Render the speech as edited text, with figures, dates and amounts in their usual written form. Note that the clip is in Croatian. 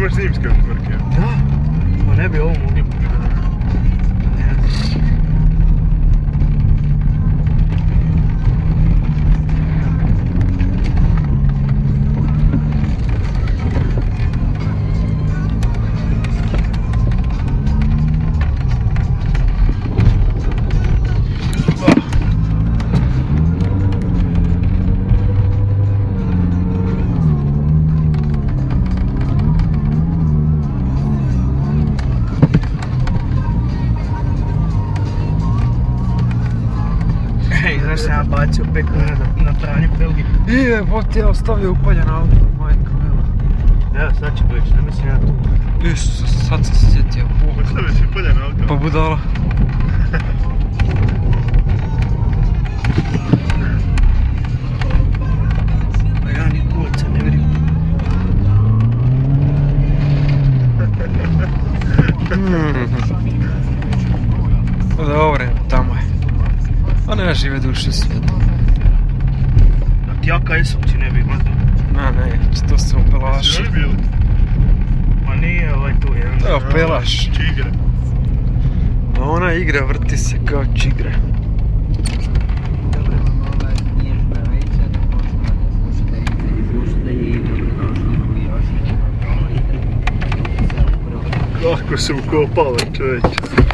imaš zimske otvorke? Da. Pa ne bi ovo mogli požarati. Znaš sam ja bacio 5 kuna na pranje pelgi. Jebote, ja ostavio upaljen auto, majka mila. Evo sad će doći, ne mislim ja tu. Isus, sad sam se sjetio. Ostavio si upaljen auto. Pa budala. Pa ja ni kurca ne vidim. Dobre, tamo je. A ne žive duše svijeta. Da ti ja KS-om ti ne bi gledao. Ne, to su pelaši. Jesi oni bili? Ma nije ovaj tu jedan. Evo pelaš. Čigre. A ona igra, vrti se kao čigre. Dobro vam ova nježna večer, poštovane slušateljice i slušatelji, dobrodošli u još jedan promovitre. Kako se ukopala, čovječe.